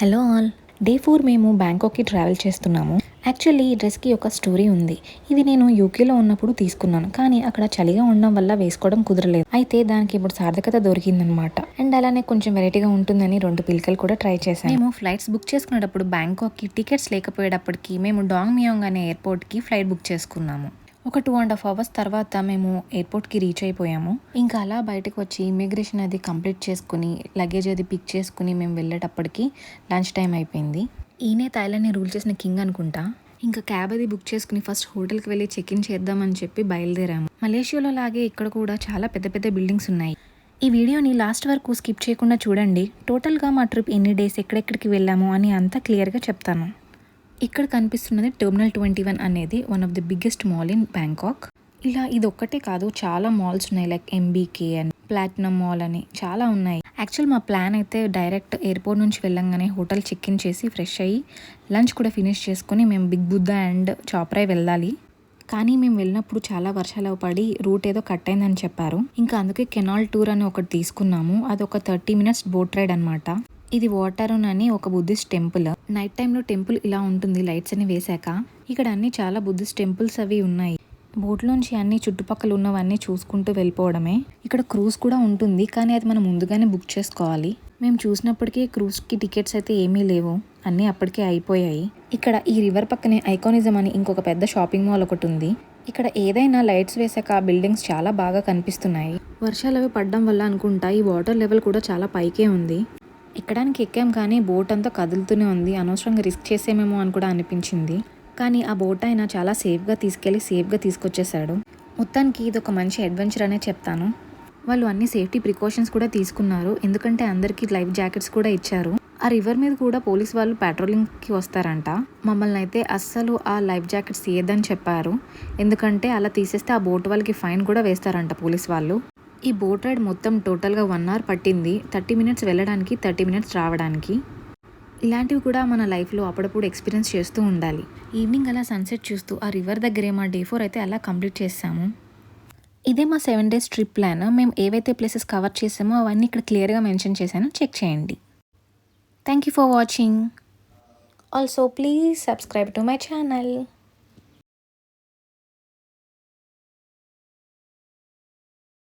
Hello all. Day 4 మేము బ్యాంకాక్కి travel చేస్తున్నాము. Actually ఈ డ్రెస్కి ఒక స్టోరీ ఉంది. ఇది నేను యూకేలో ఉన్నప్పుడు తీసుకున్నాను, కానీ అక్కడ చలిగా ఉండడం వల్ల వేసుకోవడం కుదరలేదు. అయితే దానికి ఇప్పుడు సార్థకత దొరికిందనమాట. అండ్ అలానే కొంచెం వెరైటీగా ఉంటుందని 2 పిలకలు కూడా ట్రై చేశాను. మేము ఫ్లైట్స్ బుక్ చేసుకునేటప్పుడు బ్యాంకాక్కి టికెట్స్ లేకపోయేటప్పటికి మేము డాంగ్ మియోంగ్ అనే ఎయిర్పోర్ట్కి ఫ్లైట్ బుక్ చేసుకున్నాము. ఒక 2.5 అవర్స్ తర్వాత మేము ఎయిర్పోర్ట్కి రీచ్ అయిపోయాము. ఇంకా అలా బయటకు వచ్చి ఇమిగ్రేషన్ అది కంప్లీట్ చేసుకుని లగేజ్ అది పిక్ చేసుకుని మేము వెళ్ళేటప్పటికి లంచ్ టైం అయిపోయింది. ఈయనే థాయిలాండ్ని రూల్ చేసిన కింగ్ అనుకుంటా. ఇంకా క్యాబ్ అది బుక్ చేసుకుని ఫస్ట్ హోటల్కి వెళ్ళి చెక్ ఇన్ చేద్దామని చెప్పి బయలుదేరాము. మలేషియాలో లాగే ఇక్కడ కూడా చాలా పెద్ద పెద్ద బిల్డింగ్స్ ఉన్నాయి. ఈ వీడియోని లాస్ట్ వరకు స్కిప్ చేయకుండా చూడండి. టోటల్గా మా ట్రిప్ ఎన్ని డేస్ ఎక్కడెక్కడికి వెళ్ళాము అని అంతా క్లియర్గా చెప్తాను. ఇక్కడ కనిపిస్తున్నది టెర్మినల్ 21 అనేది one of the biggest mall in Bangkok. ఇలా ఇది ఒక్కటే కాదు, చాలా మాల్స్ ఉన్నాయి. లైక్ ఎంబీకే అని, ప్లాటినం మాల్ అని చాలా ఉన్నాయి. యాక్చువల్ మా ప్లాన్ అయితే డైరెక్ట్ ఎయిర్పోర్ట్ నుంచి వెళ్ళంగానే హోటల్ చెక్ ఇన్ చేసి ఫ్రెష్ అయ్యి లంచ్ కూడా ఫినిష్ చేసుకుని మేము బిగ్ బుద్ధా అండ్ చాప్రాయ్ వెళ్ళాలి. కానీ మేము వెళ్ళినప్పుడు చాలా వర్షాలు పడి రూట్ ఏదో కట్ అయిందని చెప్పారు. ఇంకా అందుకే కెనాల్ టూర్ అని ఒకటి తీసుకున్నాము. అది ఒక 30 minutes బోట్ రైడ్ అనమాట. ఇది వాటరూన్ అని ఒక బుద్ధిస్ట్ టెంపుల్. నైట్ టైంలో టెంపుల్ ఇలా ఉంటుంది లైట్స్ అని వేశాక. ఇక్కడ అన్ని చాలా బుద్ధిస్ట్ టెంపుల్స్ అవి ఉన్నాయి. బోట్లోంచి అన్ని చుట్టుపక్కల ఉన్నవన్నీ చూసుకుంటూ వెళ్ళిపోవడమే. ఇక్కడ క్రూజ్ కూడా ఉంటుంది, కానీ అది మనం ముందుగానే బుక్ చేసుకోవాలి. మేము చూసినప్పటికీ క్రూజ్కి టికెట్స్ అయితే ఏమీ లేవు, అన్నీ అప్పటికే అయిపోయాయి. ఇక్కడ ఈ రివర్ పక్కనే ఐకానిజం అని ఇంకొక పెద్ద షాపింగ్ మాల్ ఒకటి ఉంది. ఇక్కడ ఏదైనా లైట్స్ వేసాక ఆ బిల్డింగ్స్ చాలా బాగా కనిపిస్తున్నాయి. వర్షాలు అవి పడడం వల్ల అనుకుంటా ఈ వాటర్ లెవెల్ కూడా చాలా పైకే ఉంది. ఎక్కడానికి ఎక్కాం కానీ బోట్ అంతా కదులుతూనే ఉంది. అనవసరంగా రిస్క్ చేసేమేమో అని కూడా అనిపించింది. కానీ ఆ బోట్ అయినా చాలా సేఫ్గా తీసుకెళ్ళి సేఫ్గా తీసుకొచ్చేసాడు. మొత్తానికి ఇది ఒక మంచి అడ్వెంచర్ అనే చెప్తాను. వాళ్ళు అన్ని సేఫ్టీ ప్రికాషన్స్ కూడా తీసుకున్నారు, ఎందుకంటే అందరికీ లైఫ్ జాకెట్స్ కూడా ఇచ్చారు. ఆ రివర్ మీద కూడా పోలీస్ వాళ్ళు పెట్రోలింగ్కి వస్తారంట. మమ్మల్ని అయితే అస్సలు ఆ లైఫ్ జాకెట్స్ తీయద్దని చెప్పారు, ఎందుకంటే అలా తీసేస్తే ఆ బోట్ వాళ్ళకి ఫైన్ కూడా వేస్తారంట పోలీస్ వాళ్ళు. ఈ బోట్ రైడ్ మొత్తం టోటల్గా 1 hour పట్టింది. 30 minutes వెళ్ళడానికి, 30 minutes రావడానికి. ఇలాంటివి కూడా మన లైఫ్లో అప్పుడప్పుడు ఎక్స్పీరియన్స్ చేస్తూ ఉండాలి. ఈవినింగ్ అలా సన్సెట్ చూస్తూ ఆ రివర్ దగ్గరే మా డే 4 అయితే అలా కంప్లీట్ చేసాము. ఇదే మా 7 days ట్రిప్ ప్లాన్. మేము ఏవైతే ప్లేసెస్ కవర్ చేసామో అవన్నీ ఇక్కడ క్లియర్గా మెన్షన్ చేశాను, చెక్ చేయండి. Thank you for watching. Also please subscribe to my channel.